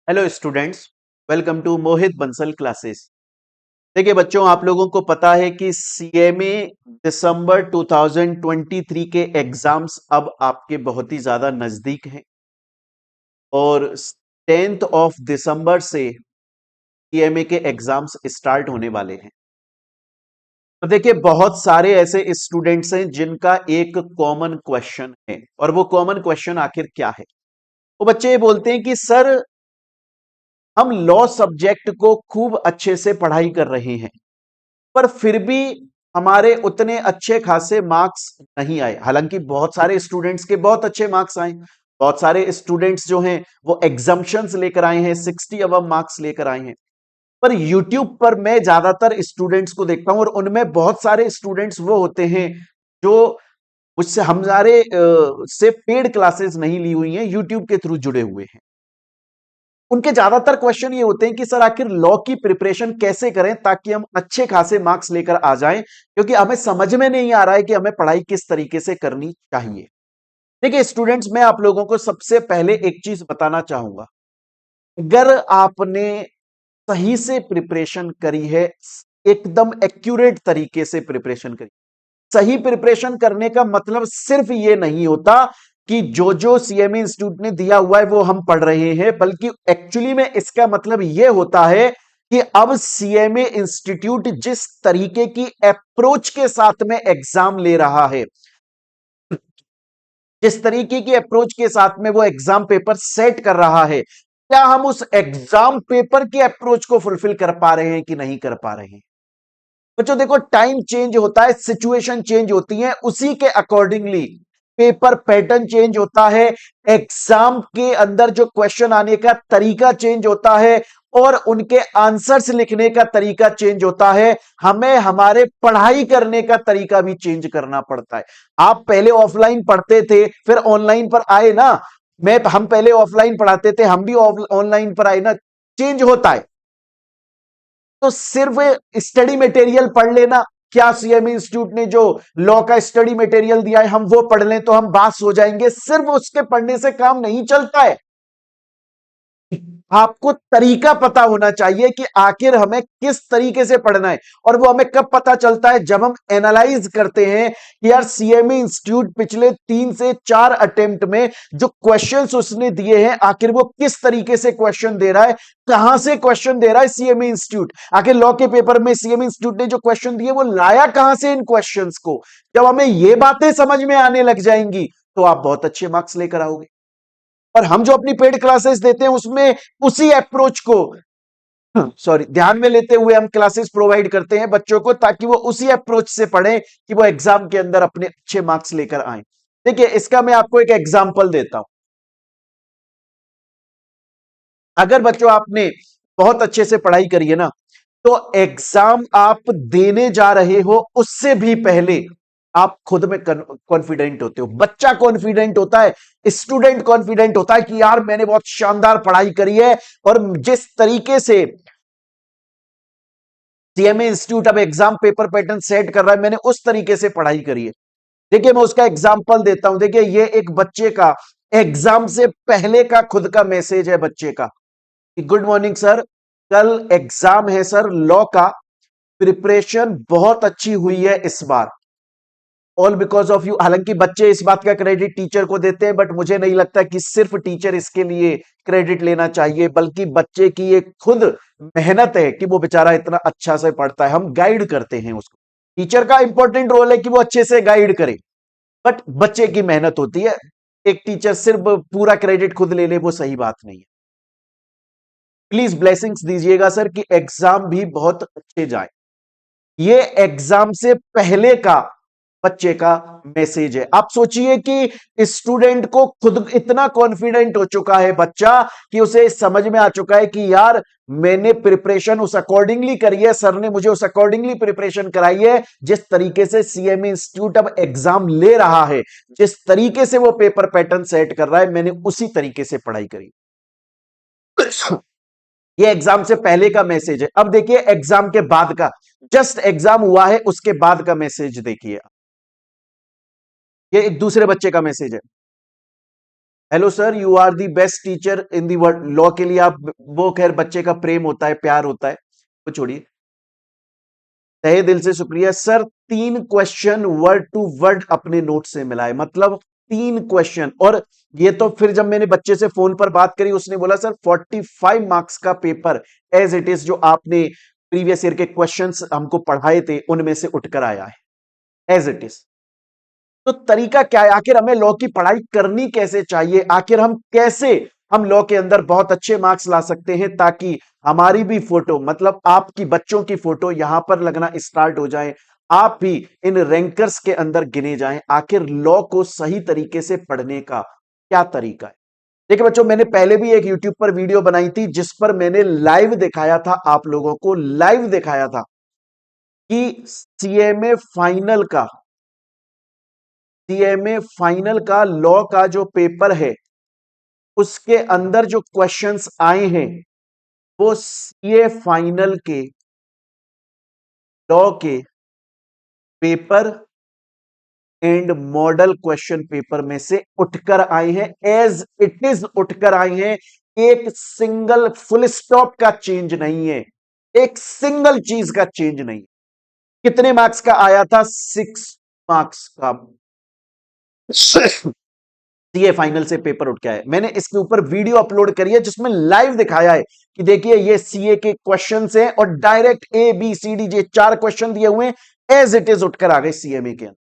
Hello students, welcome to Mohit Bansal classes. देखिए बच्चों, आप लोगों को पता है कि सीएमए दिसंबर 2023 के एग्जाम्स अब आपके बहुत ही ज्यादा नजदीक हैं और 10th ऑफ दिसंबर से सीएमए के एग्जाम्स स्टार्ट होने वाले हैं। तो देखिए, बहुत सारे ऐसे स्टूडेंट्स हैं जिनका एक कॉमन क्वेश्चन है, और वो कॉमन क्वेश्चन आखिर क्या है? वो बच्चे ये बोलते हैं कि सर, हम लॉ सब्जेक्ट को खूब अच्छे से पढ़ाई कर रहे हैं, पर फिर भी हमारे उतने अच्छे खासे मार्क्स नहीं आए। हालांकि बहुत सारे स्टूडेंट्स के बहुत अच्छे मार्क्स आए, बहुत सारे स्टूडेंट्स जो हैं वो एग्जाम्पशंस लेकर आए हैं, 60 अबव मार्क्स लेकर आए हैं। पर यूट्यूब पर मैं ज्यादातर स्टूडेंट्स को देखता हूं और उनमें बहुत सारे स्टूडेंट्स वो होते हैं जो मुझसे हमारे से पेड क्लासेस नहीं ली हुई हैं, यूट्यूब के थ्रू जुड़े हुए हैं। उनके ज्यादातर क्वेश्चन ये होते हैं कि सर, आखिर लॉ की प्रिपरेशन कैसे करें ताकि हम अच्छे खासे मार्क्स लेकर आ जाएं, क्योंकि हमें समझ में नहीं आ रहा है कि हमें पढ़ाई किस तरीके से करनी चाहिए। देखिए स्टूडेंट्स, मैं आप लोगों को सबसे पहले एक चीज बताना चाहूंगा। अगर आपने सही से प्रिपरेशन करी है, एकदम एक्यूरेट तरीके से प्रिपरेशन करी। सही प्रिपरेशन करने का मतलब सिर्फ ये नहीं होता कि जो जो सीएमए इंस्टीट्यूट ने दिया हुआ है वो हम पढ़ रहे हैं, बल्कि एक्चुअली में इसका मतलब यह होता है कि अब सीएमए इंस्टीट्यूट जिस तरीके की अप्रोच के साथ में एग्जाम ले रहा है, जिस तरीके की अप्रोच के साथ में वो एग्जाम पेपर सेट कर रहा है, क्या हम उस एग्जाम पेपर की अप्रोच को फुलफिल कर पा रहे हैं कि नहीं कर पा रहे हैं? बच्चों देखो, टाइम चेंज होता है, सिचुएशन चेंज होती है, उसी के अकॉर्डिंगली पेपर पैटर्न चेंज होता है, एग्जाम के अंदर जो क्वेश्चन आने का तरीका चेंज होता है और उनके आंसर्स लिखने का तरीका चेंज होता है। हमें हमारे पढ़ाई करने का तरीका भी चेंज करना पड़ता है। आप पहले ऑफलाइन पढ़ते थे, फिर ऑनलाइन पर आए ना। हम पहले ऑफलाइन पढ़ाते थे, हम भी ऑनलाइन पर आए ना। चेंज होता है। तो सिर्फ स्टडी मटेरियल पढ़ लेना, क्या सीएमए इंस्टीट्यूट ने जो लॉ का स्टडी मटेरियल दिया है हम वो पढ़ लें तो हम बास हो जाएंगे, सिर्फ उसके पढ़ने से काम नहीं चलता है। आपको तरीका पता होना चाहिए कि आखिर हमें किस तरीके से पढ़ना है। और वो हमें कब पता चलता है? जब हम एनालाइज करते हैं कि यार, सीएमए इंस्टीट्यूट पिछले 3 से 4 अटेम्प्ट में जो क्वेश्चंस उसने दिए हैं, आखिर वो किस तरीके से क्वेश्चन दे रहा है, कहां से क्वेश्चन दे रहा है सीएमए इंस्टीट्यूट। आखिर लॉ के पेपर में सीएमए इंस्टीट्यूट ने जो क्वेश्चन दिए वो लाया कहां से इन क्वेश्चंस को। जब हमें ये बातें समझ में आने लग जाएंगी तो आप बहुत अच्छे मार्क्स लेकर आओगे। और हम जो अपनी पेड क्लासेस देते हैं उसमें उसी अप्रोच को ध्यान में लेते हुए हम क्लासेस प्रोवाइड करते हैं बच्चों को, ताकि वो उसी अप्रोच से पढ़ें कि वो एग्जाम के अंदर अपने अच्छे मार्क्स लेकर आए। देखिए, इसका मैं आपको एक एग्जांपल देता हूं। अगर बच्चों आपने बहुत अच्छे से पढ़ाई करी है ना, तो एग्जाम आप देने जा रहे हो उससे भी पहले आप खुद में कॉन्फिडेंट होते हो। बच्चा कॉन्फिडेंट होता है, स्टूडेंट कॉन्फिडेंट होता है कि यार, मैंने बहुत शानदार पढ़ाई करी है और जिस तरीके से सीएमए इंस्टीट्यूट अब एग्जाम पेपर पैटर्न सेट कर रहा है, मैंने उस तरीके से पढ़ाई करी है। देखिए, मैं उसका एग्जाम्पल देता हूं। देखिए, ये एक बच्चे का एग्जाम से पहले का खुद का मैसेज है बच्चे का। गुड मॉर्निंग सर, कल एग्जाम है सर लॉ का, प्रिपरेशन बहुत अच्छी हुई है इस बार, ऑल बिकॉज ऑफ यू। हालांकि बच्चे इस बात का क्रेडिट टीचर को देते हैं, बट मुझे नहीं लगता कि सिर्फ टीचर इसके लिए क्रेडिट लेना चाहिए, बल्कि बच्चे की ये खुद मेहनत है कि वो बेचारा इतना अच्छा से पढ़ता है। हम गाइड करते हैं उसको। टीचर का इंपॉर्टेंट रोल है कि वो अच्छे से गाइड करे, बट बच्चे की मेहनत होती है। एक टीचर सिर्फ पूरा क्रेडिट खुद ले ले, वो सही बात नहीं है। प्लीज ब्लेसिंग्स दीजिएगा सर कि एग्जाम भी बहुत अच्छे जाए। ये एग्जाम से पहले का बच्चे का मैसेज है। आप सोचिए कि स्टूडेंट को खुद इतना कॉन्फिडेंट हो चुका है बच्चा कि उसे समझ में आ चुका है कि यार, मैंने प्रिपरेशन उस अकॉर्डिंगली करी है, सर ने मुझे उस अकॉर्डिंगली प्रिपरेशन कराई है। जिस तरीके से सीएमए इंस्टीट्यूट अब एग्जाम ले रहा है, जिस तरीके से वो पेपर पैटर्न सेट कर रहा है, मैंने उसी तरीके से पढ़ाई करी। ये एग्जाम से पहले का मैसेज है। अब देखिए एग्जाम के बाद का, जस्ट एग्जाम हुआ है उसके बाद का मैसेज देखिए। ये एक दूसरे बच्चे का मैसेज है। Hello sir, you are the best teacher in the world. Law के लिए आप, वो खैर बच्चे का प्रेम होता है, प्यार होता है, वो छोड़िए। तहे दिल से शुक्रिया sir. 3 question word to word अपने नोट से मिलाए, मतलब 3 क्वेश्चन। और ये तो फिर जब मैंने बच्चे से फोन पर बात करी, उसने बोला सर 45 मार्क्स का पेपर एज इट इज जो आपने प्रीवियस ईयर के क्वेश्चंस हमको पढ़ाए थे उनमें से उठकर आया है एज इट इज। तो तरीका क्या है, आखिर हमें लॉ की पढ़ाई करनी कैसे चाहिए, आखिर हम लॉ के अंदर बहुत अच्छे मार्क्स ला सकते हैं ताकि हमारी भी फोटो, मतलब आपकी बच्चों की फोटो यहां पर लगना स्टार्ट हो जाए, आप भी इन रैंकर्स के अंदर गिने जाएं। आखिर लॉ को सही तरीके से पढ़ने का क्या तरीका है? देखिए बच्चों, मैंने पहले भी एक यूट्यूब पर वीडियो बनाई थी जिस पर मैंने लाइव दिखाया था, आप लोगों को लाइव दिखाया था कि सीएमए फाइनल का लॉ का जो पेपर है उसके अंदर जो क्वेश्चंस आए हैं वो सीए फाइनल के लॉ के paper and model question paper में से उठकर आए हैं, एज इट इज उठकर आए हैं। एक सिंगल फुल स्टॉप का चेंज नहीं है, एक सिंगल चीज का चेंज नहीं। कितने मार्क्स का आया था? 6 मार्क्स का सीए फाइनल से पेपर उठ के आया। मैंने इसके ऊपर वीडियो अपलोड करी है जिसमें लाइव दिखाया है कि देखिए ये सीए के क्वेश्चंस हैं और direct A B C D, ये 4 क्वेश्चन दिए हुए हैं, एज इट इज उठकर आ गए सीएमए के अंदर।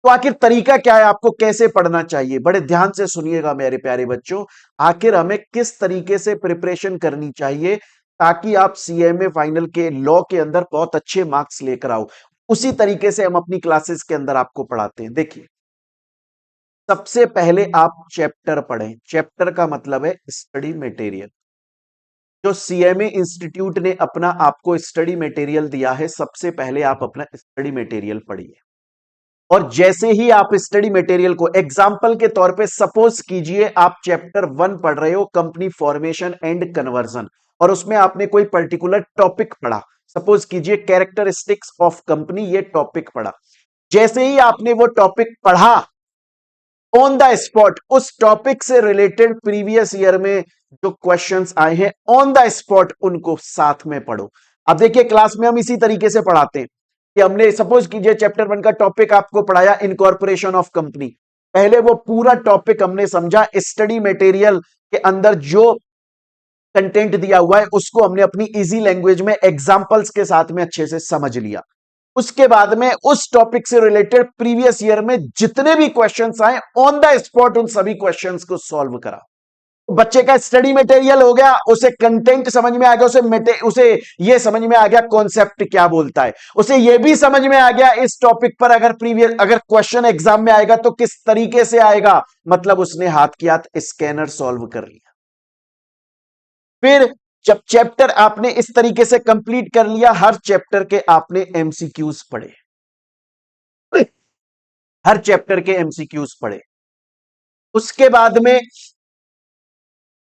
तो आखिर तरीका क्या है, आपको कैसे पढ़ना चाहिए? बड़े ध्यान से सुनिएगा मेरे प्यारे बच्चों। आखिर हमें किस तरीके से प्रिपरेशन करनी चाहिए ताकि आप सीएमए फाइनल के लॉ के अंदर बहुत अच्छे मार्क्स लेकर आओ, उसी तरीके से हम अपनी क्लासेस के अंदर आपको पढ़ाते हैं। देखिए, सबसे पहले आप चैप्टर पढ़ें। चैप्टर का मतलब है स्टडी मटेरियल। जो सीएमए इंस्टीट्यूट ने अपना आपको स्टडी मटेरियल दिया है, सबसे पहले आप अपना स्टडी मटेरियल पढ़िए। और जैसे ही आप स्टडी मटेरियल को, एग्जाम्पल के तौर पे सपोज कीजिए आप चैप्टर 1 पढ़ रहे हो, कंपनी फॉर्मेशन एंड कन्वर्जन, और उसमें आपने कोई पर्टिकुलर टॉपिक पढ़ा, सपोज कीजिए कैरेक्टरिस्टिक्स ऑफ कंपनी, ये टॉपिक पढ़ा। जैसे ही आपने वो टॉपिक पढ़ा, ऑन द स्पॉट उस टॉपिक से रिलेटेड प्रीवियस ईयर में जो क्वेश्चंस आए हैं, ऑन द स्पॉट उनको साथ में पढ़ो। अब देखिए, क्लास में हम इसी तरीके से पढ़ाते हैं कि हमने सपोज कीजिए चैप्टर 1 का टॉपिक आपको पढ़ाया इनकॉर्पोरेशन ऑफ कंपनी। पहले वो पूरा टॉपिक हमने समझा, स्टडी मटेरियल के अंदर जो कंटेंट दिया हुआ है उसको हमने अपनी इजी लैंग्वेज में एग्जांपल्स के साथ में अच्छे से समझ लिया। उसके बाद में उस टॉपिक से रिलेटेड प्रीवियस ईयर में जितने भी क्वेश्चंस आए, ऑन द स्पॉट उन सभी क्वेश्चंस को सॉल्व करा। बच्चे का स्टडी मटेरियल हो गया, उसे कंटेंट समझ में आ गया, उसे ये समझ में आ गया कॉन्सेप्ट क्या बोलता है, उसे ये भी समझ में आ गया इस टॉपिक पर अगर क्वेश्चन एग्जाम में आएगा तो किस तरीके से आएगा, मतलब उसने हाथ की हाथ स्कैनर सॉल्व कर लिया। फिर जब चैप्टर आपने इस तरीके से कंप्लीट कर लिया, हर चैप्टर के आपने एमसीक्यूज पढ़े, हर चैप्टर के एमसीक्यूज पढ़े। उसके बाद में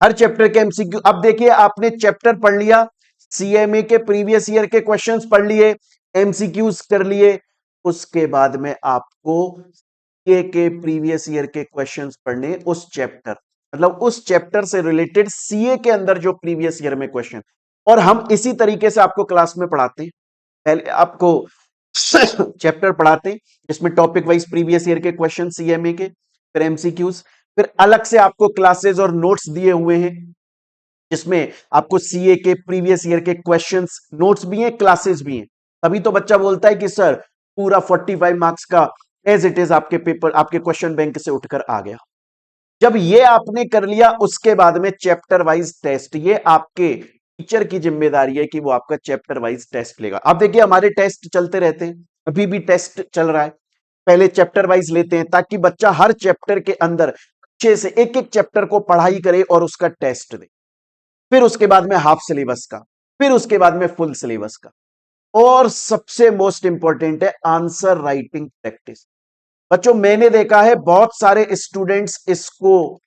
हर चैप्टर के एमसीक्यू, अब देखिए आपने चैप्टर पढ़ लिया, सीएमए के प्रीवियस ईयर के क्वेश्चंस पढ़ लिए, एमसीक्यूज कर लिए। उसके बाद में आपको सीए के प्रीवियस ईयर के क्वेश्चंस पढ़ने, उस चैप्टर, मतलब उस चैप्टर से रिलेटेड सीए के अंदर जो प्रीवियस ईयर में क्वेश्चन, और हम इसी तरीके से आपको क्लास में पढ़ाते हैं। पहले आपको चैप्टर पढ़ाते हैं जिसमें टॉपिक वाइज प्रीवियस ईयर के क्वेश्चन सीएमए के, फिर एमसीक्यूज, फिर अलग से आपको क्लासेस और नोट्स दिए हुए हैं जिसमें आपको सीए के प्रीवियस ईयर के क्वेश्चंस, नोट्स भी हैं, क्लासेस भी हैं। तभी तो बच्चा बोलता है कि सर पूरा 45 मार्क्स का एज इट इज आपके पेपर, आपके क्वेश्चन बैंक से उठकर आ गया। जब ये आपने कर लिया, उसके बाद में चैप्टर वाइज टेस्ट, ये आपके टीचर की जिम्मेदारी है कि वो आपका चैप्टर वाइज टेस्ट लेगा। अब देखिए हमारे टेस्ट चलते रहते हैं, अभी भी टेस्ट चल रहा है। पहले चैप्टर वाइज लेते हैं ताकि बच्चा हर चैप्टर के अंदर अच्छे से एक एक चैप्टर को पढ़ाई करे और उसका टेस्ट दे। फिर उसके बाद में हाफ सिलेबस का, फिर उसके बाद में फुल सिलेबस का, और सबसे मोस्ट इंपॉर्टेंट है आंसर राइटिंग प्रैक्टिस। बच्चों, मैंने देखा है बहुत सारे स्टूडेंट्स इसको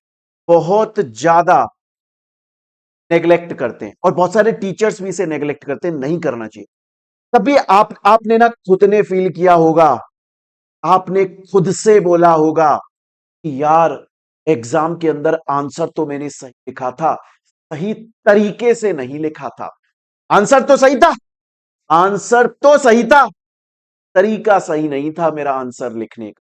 बहुत ज्यादा नेग्लेक्ट करते हैं और बहुत सारे टीचर्स भी इसे नेग्लेक्ट करते हैं, नहीं करना चाहिए। तभी आपने ना खुद ने फील किया होगा, आपने खुद से बोला होगा कि यार एग्जाम के अंदर आंसर तो मैंने सही लिखा था, सही तरीके से नहीं लिखा था। आंसर तो सही था, आंसर तो सही था, तरीका सही नहीं था मेरा आंसर लिखने का।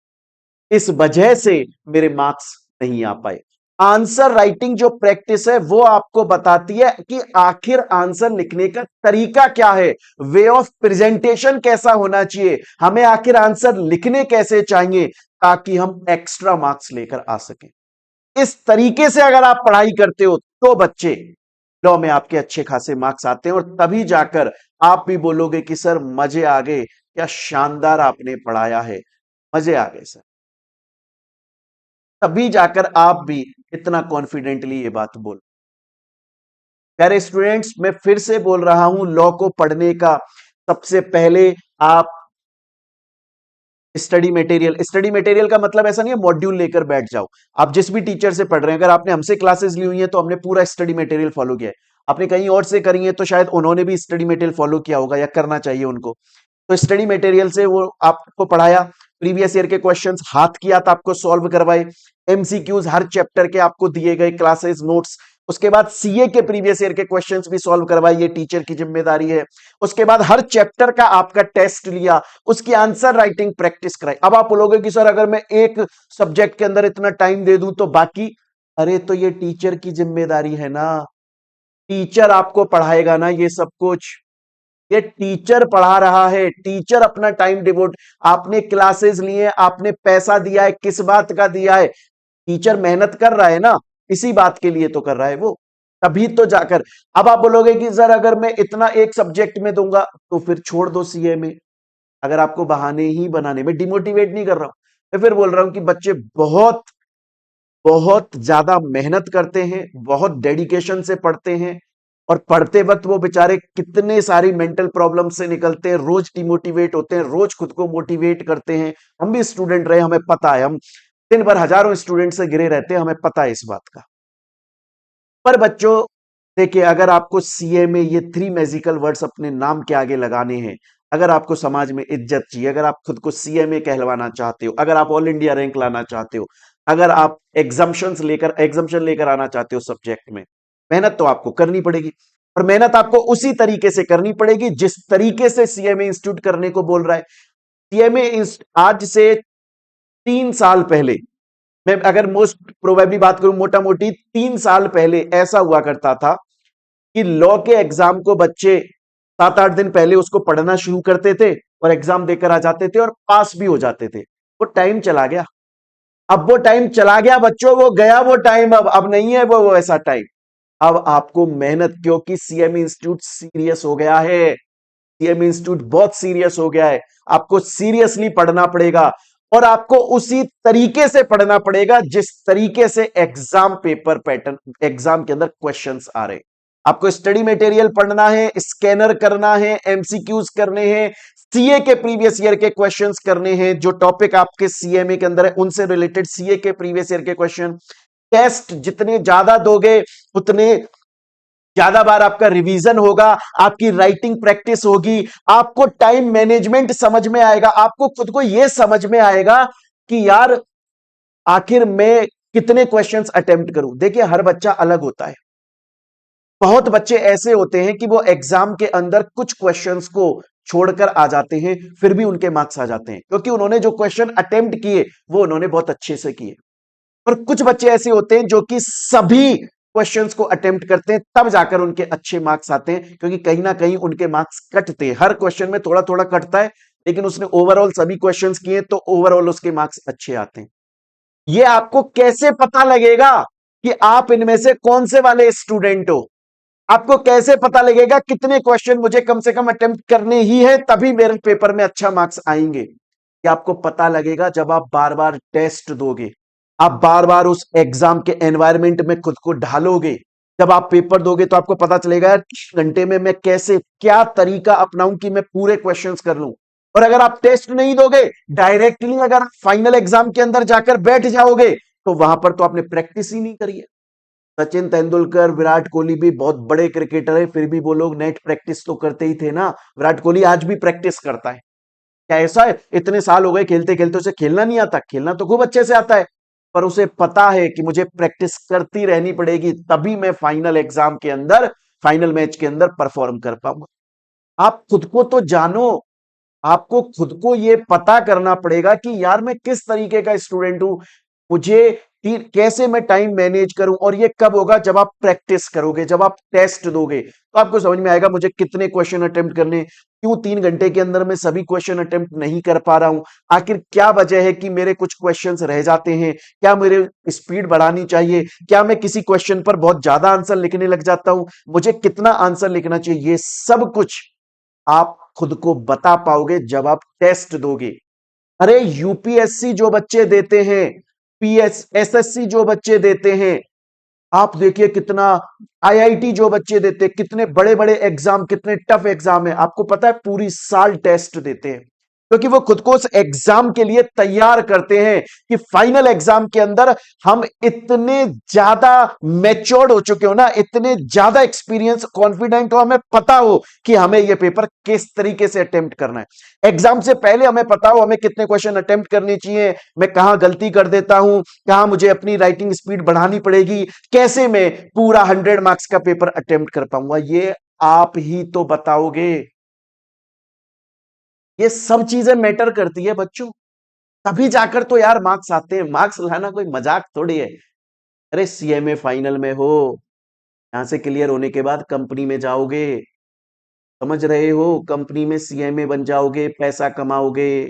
इस वजह से मेरे मार्क्स नहीं आ पाए। आंसर राइटिंग जो प्रैक्टिस है वो आपको बताती है कि आखिर आंसर लिखने का तरीका क्या है, वे ऑफ प्रेजेंटेशन कैसा होना चाहिए, हमें आखिर आंसर लिखने कैसे चाहिए ताकि हम एक्स्ट्रा मार्क्स लेकर आ सकें। इस तरीके से अगर आप पढ़ाई करते हो तो बच्चे लॉ में आपके अच्छे खासे मार्क्स आते हैं, और तभी जाकर आप भी बोलोगे कि सर मजे आ गए, क्या शानदार आपने पढ़ाया है, मजे आ गए सर। तभी जाकर आप भी इतना कॉन्फिडेंटली ये बात बोल। प्यारे स्टूडेंट्स, मैं फिर से बोल रहा हूं, लॉ को पढ़ने का सबसे पहले आप स्टडी मटेरियल का मतलब ऐसा नहीं है मॉड्यूल लेकर बैठ जाओ। आप जिस भी टीचर से पढ़ रहे हैं, अगर आपने हमसे क्लासेस ली हुई है तो हमने पूरा स्टडी मटेरियल फॉलो किया है। आपने कहीं और से करी है तो शायद उन्होंने भी स्टडी मटेरियल फॉलो किया होगा या करना चाहिए उनको। तो स्टडी मटेरियल से वो आपको पढ़ाया, प्रीवियस ईयर के क्वेश्चंस हाथ की हाथ आपको सॉल्व करवाए, एमसीक्यूज हर चैप्टर के आपको दिए गए, क्लासेस नोट्स, उसके बाद सीए के प्रीवियस ईयर के क्वेश्चंस भी सॉल्व करवाए, ये टीचर की जिम्मेदारी है। उसके बाद हर चैप्टर का आपका टेस्ट लिया, उसकी आंसर राइटिंग प्रैक्टिस कराई। अब आप बोलोगे कि सर अगर मैं एक सब्जेक्ट के अंदर इतना टाइम दे दूं तो बाकी, अरे तो ये टीचर की जिम्मेदारी है ना, टीचर आपको पढ़ाएगा ना ये सब कुछ, ये टीचर पढ़ा रहा है, टीचर अपना टाइम डिवोट, आपने क्लासेस लिए, आपने पैसा दिया है, किस बात का दिया है, टीचर मेहनत कर रहा है ना, इसी बात के लिए तो कर रहा है वो, तभी तो जाकर। अब आप बोलोगे कि सर अगर मैं इतना एक सब्जेक्ट में दूंगा तो फिर छोड़ दो सीए में। अगर आपको बहाने ही बनाने में, डिमोटिवेट नहीं कर रहा हूं, मैं फिर बोल रहा हूं कि बच्चे बहुत बहुत ज्यादा मेहनत करते हैं, बहुत डेडिकेशन से पढ़ते हैं, और पढ़ते वक्त वो बेचारे कितने सारी मेंटल प्रॉब्लम से निकलते हैं, रोज डिमोटिवेट होते हैं, रोज खुद को मोटिवेट करते हैं। हम भी स्टूडेंट रहे, हमें पता है, हम दिन भर हजारों स्टूडेंट से घिरे रहते हैं, हमें पता है इस बात का। पर बच्चों देखिए, अगर आपको सीए में ये 3 मैजिकल वर्ड्स अपने नाम के आगे लगाने हैं, अगर आपको समाज में इज्जत चाहिए, अगर आप खुद को सीए में कहलवाना चाहते हो, अगर आप ऑल इंडिया रैंक लाना चाहते हो, अगर आप एग्जाम्शन लेकर आना चाहते हो सब्जेक्ट में, मेहनत तो आपको करनी पड़ेगी। और मेहनत आपको उसी तरीके से करनी पड़ेगी जिस तरीके से सीएमए इंस्टीट्यूट करने को बोल रहा है। सीएमए आज से 3 साल पहले, मैं अगर मोस्ट प्रोबेबली बात करूं, मोटा मोटी 3 साल पहले ऐसा हुआ करता था कि लॉ के एग्जाम को बच्चे 7-8 दिन पहले उसको पढ़ना शुरू करते थे और एग्जाम देकर आ जाते थे और पास भी हो जाते थे। वो टाइम चला गया, अब वो टाइम चला गया बच्चों, वो गया वो टाइम, अब नहीं है वो ऐसा टाइम। अब आपको मेहनत, क्योंकि सीएमए इंस्टीट्यूट सीरियस हो गया है, सीएमए इंस्टीट्यूट बहुत सीरियस हो गया है, आपको सीरियसली पढ़ना पड़ेगा, और आपको उसी तरीके से पढ़ना पड़ेगा जिस तरीके से एग्जाम पेपर पैटर्न, एग्जाम के अंदर क्वेश्चंस आ रहे। आपको स्टडी मटेरियल पढ़ना है, स्कैनर करना है, एमसीक्यूज करने हैं, सीए के प्रीवियस ईयर के क्वेश्चंस करने हैं, जो टॉपिक आपके सीएमए के अंदर है उनसे रिलेटेड सीए के प्रीवियस ईयर के क्वेश्चन। टेस्ट जितने ज्यादा दोगे उतने ज्यादा बार आपका रिवीजन होगा, आपकी राइटिंग प्रैक्टिस होगी, आपको टाइम मैनेजमेंट समझ में आएगा, आपको खुद को यह समझ में आएगा कि यार आखिर मैं कितने क्वेश्चंस अटेम्प्ट करूं। देखिए हर बच्चा अलग होता है, बहुत बच्चे ऐसे होते हैं कि वो एग्जाम के अंदर कुछ क्वेश्चंस को छोड़कर आ जाते हैं, फिर भी उनके मार्क्स आ जाते हैं क्योंकि उन्होंने जो क्वेश्चन अटेम्प्ट किए वो उन्होंने बहुत अच्छे से किए। और कुछ बच्चे ऐसे होते हैं जो कि सभी क्वेश्चंस को अटेम्प्ट करते हैं, तब जाकर उनके अच्छे मार्क्स आते हैं, क्योंकि कहीं ना कहीं उनके मार्क्स कटते हैं, हर क्वेश्चन में थोड़ा थोड़ा कटता है, लेकिन उसने ओवरऑल सभी क्वेश्चंस किए तो ओवरऑल उसके मार्क्स अच्छे आते हैं। ये आपको कैसे पता लगेगा कि आप इनमें से कौन से वाले स्टूडेंट हो? आपको कैसे पता लगेगा कितने क्वेश्चन मुझे कम से कम अटेम्प्ट करने ही है तभी मेरे पेपर में अच्छा मार्क्स आएंगे? ये आपको पता लगेगा जब आप बार बार टेस्ट दोगे, आप बार बार उस एग्जाम के एनवायरनमेंट में खुद को ढालोगे, जब आप पेपर दोगे तो आपको पता चलेगा यार 3 घंटे में मैं कैसे, क्या तरीका अपनाऊं कि मैं पूरे क्वेश्चंस कर लूं। और अगर आप टेस्ट नहीं दोगे, डायरेक्टली अगर फाइनल एग्जाम के अंदर जाकर बैठ जाओगे तो वहां पर तो आपने प्रैक्टिस ही नहीं करी है। सचिन तेंदुलकर, विराट कोहली भी बहुत बड़े क्रिकेटर है, फिर भी वो लोग नेट प्रैक्टिस तो करते ही थे ना। विराट कोहली आज भी प्रैक्टिस करता है। क्या ऐसा है इतने साल हो गए खेलते खेलते उसे खेलना नहीं आता? खेलना तो खूब अच्छे से आता है। पर उसे पता है कि मुझे प्रैक्टिस करती रहनी पड़ेगी, तभी मैं फाइनल एग्जाम के अंदर, फाइनल मैच के अंदर परफॉर्म कर पाऊंगा। आप खुद को तो जानो, आपको खुद को यह पता करना पड़ेगा कि यार मैं किस तरीके का स्टूडेंट हूं, मुझे कैसे मैं टाइम मैनेज करूं। और ये कब होगा? जब आप प्रैक्टिस करोगे, जब आप टेस्ट दोगे, तो आपको समझ में आएगा मुझे कितने क्वेश्चन अटेम्प्ट करने, क्यों 3 घंटे के अंदर मैं सभी क्वेश्चन अटेम्प्ट नहीं कर पा रहा हूं, आखिर क्या वजह है कि मेरे कुछ क्वेश्चंस रह जाते हैं, क्या मेरे स्पीड बढ़ानी चाहिए, क्या मैं किसी क्वेश्चन पर बहुत ज्यादा आंसर लिखने लग जाता हूं, मुझे कितना आंसर लिखना चाहिए। ये सब कुछ आप खुद को बता पाओगे जब आप टेस्ट दोगे। अरे यूपीएससी जो बच्चे देते हैं, एसएससी जो बच्चे देते हैं, आप देखिए कितना, आईआईटी जो बच्चे देते हैं, कितने बड़े बड़े एग्जाम, कितने टफ एग्जाम है। आपको पता है पूरी साल टेस्ट देते हैं, क्योंकि वो खुद को उस एग्जाम के लिए तैयार करते हैं कि फाइनल एग्जाम के अंदर हम इतने ज्यादा मैच्योर्ड हो चुके हो ना, इतने ज्यादा एक्सपीरियंस, कॉन्फिडेंट हो, हमें पता हो कि हमें यह पेपर किस तरीके से अटेम्प्ट करना है। एग्जाम से पहले हमें पता हो हमें कितने क्वेश्चन अटेम्प्ट करने चाहिए, मैं कहां गलती कर देता हूं, कहां मुझे अपनी राइटिंग स्पीड बढ़ानी पड़ेगी, कैसे मैं पूरा 100 मार्क्स का पेपर अटेम्प्ट कर पाऊंगा। ये आप ही तो बताओगे। ये सब चीजें मैटर करती है बच्चों, तभी जाकर तो यार मार्क्स आते हैं। मार्क्स लाना कोई मजाक थोड़ी है। अरे सीएमए फाइनल में हो, यहां से क्लियर होने के बाद कंपनी में जाओगे, समझ रहे हो, कंपनी में सीएमए बन जाओगे, पैसा कमाओगे,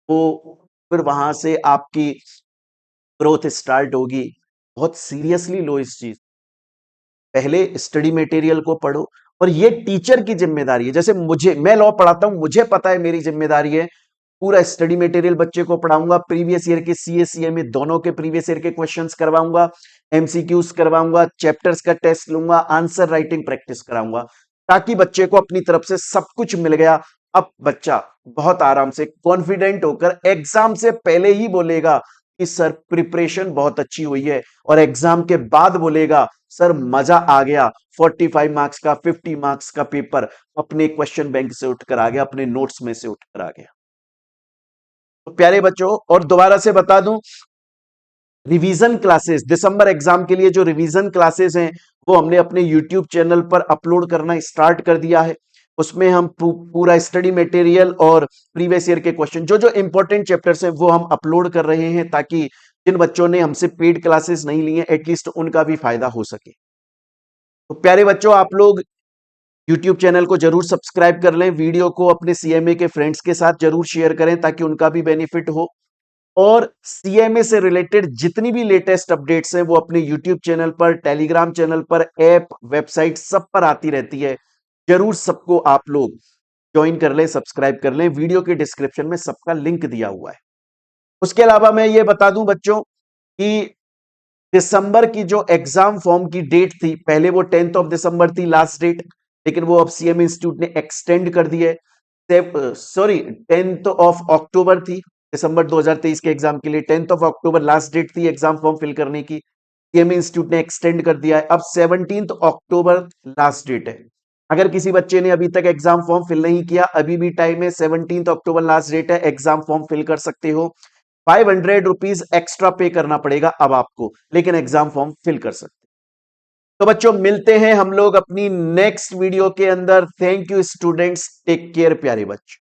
तो फिर वहां से आपकी ग्रोथ स्टार्ट होगी। बहुत सीरियसली लो इस चीज, पहले स्टडी मटेरियल को पढ़ो। और ये टीचर की जिम्मेदारी है, जैसे मुझे, मैं लॉ पढ़ाता हूं, मुझे पता है मेरी जिम्मेदारी है, पूरा स्टडी मटेरियल बच्चे को पढ़ाऊंगा, प्रीवियस ईयर के सीए सीएमए दोनों के प्रीवियस ईयर के क्वेश्चंस करवाऊंगा, एमसीक्यूज करवाऊंगा, चैप्टर्स का टेस्ट लूंगा, आंसर राइटिंग प्रैक्टिस कराऊंगा, ताकि बच्चे को अपनी तरफ से सब कुछ मिल गया। अब बच्चा बहुत आराम से कॉन्फिडेंट होकर एग्जाम से पहले ही बोलेगा कि सर प्रिपरेशन बहुत अच्छी हुई है, और एग्जाम के बाद बोलेगा सर मजा आ गया, 45 मार्क्स का, 50 मार्क्स का पेपर अपने क्वेश्चन बैंक से उठकर आ गया, अपने नोट्स में से उठकर आ गया। तो प्यारे बच्चों, और दोबारा से बता दूं, रिवीजन क्लासेस, दिसंबर एग्जाम के लिए जो रिवीजन क्लासेस हैं, वो हमने अपने यूट्यूब चैनल पर अपलोड करना स्टार्ट कर दिया है। उसमें हम पूरा स्टडी मटेरियल और प्रीवियस ईयर के क्वेश्चन, जो जो इंपॉर्टेंट चैप्टर्स हैं, वो हम अपलोड कर रहे हैं, ताकि जिन बच्चों ने हमसे पेड क्लासेस नहीं ली हैं, एटलीस्ट उनका भी फायदा हो सके। तो प्यारे बच्चों, आप लोग यूट्यूब चैनल को जरूर सब्सक्राइब कर लें, वीडियो को अपने सीएमए के फ्रेंड्स के साथ जरूर शेयर करें, ताकि उनका भी बेनिफिट हो। और सीएमए से रिलेटेड जितनी भी लेटेस्ट अपडेट्स हैं, वो अपने यूट्यूब चैनल पर, टेलीग्राम चैनल पर, ऐप, वेबसाइट, सब पर आती रहती है। जरूर सबको आप लोग ज्वाइन कर लें, सब्सक्राइब कर लें, वीडियो के डिस्क्रिप्शन में सबका लिंक दिया हुआ है। उसके अलावा मैं ये बता दूं बच्चों कि दिसंबर की जो एग्जाम फॉर्म की डेट थी, पहले वो 10th ऑफ दिसंबर थी लास्ट डेट, लेकिन वो अब सीएमए इंस्टीट्यूट ने एक्सटेंड कर दी है। सॉरी, 10th ऑफ अक्टूबर थी दिसंबर 2023 के एग्जाम के लिए, 10th of October last date थी एग्जाम फॉर्म फिल करने की। सीएमए इंस्टीट्यूट ने एक्सटेंड कर दिया है, अब 17th अक्टूबर लास्ट डेट है। अगर किसी बच्चे ने अभी तक एग्जाम फॉर्म फिल नहीं किया, अभी भी टाइम है, 17th अक्टूबर लास्ट डेट है, एग्जाम फॉर्म फिल कर सकते हो। 500 रुपीज एक्स्ट्रा पे करना पड़ेगा अब आपको, लेकिन एग्जाम फॉर्म फिल कर सकते। तो बच्चों, मिलते हैं हम लोग अपनी नेक्स्ट वीडियो के अंदर। Thank you students, take care प्यारे बच्चों।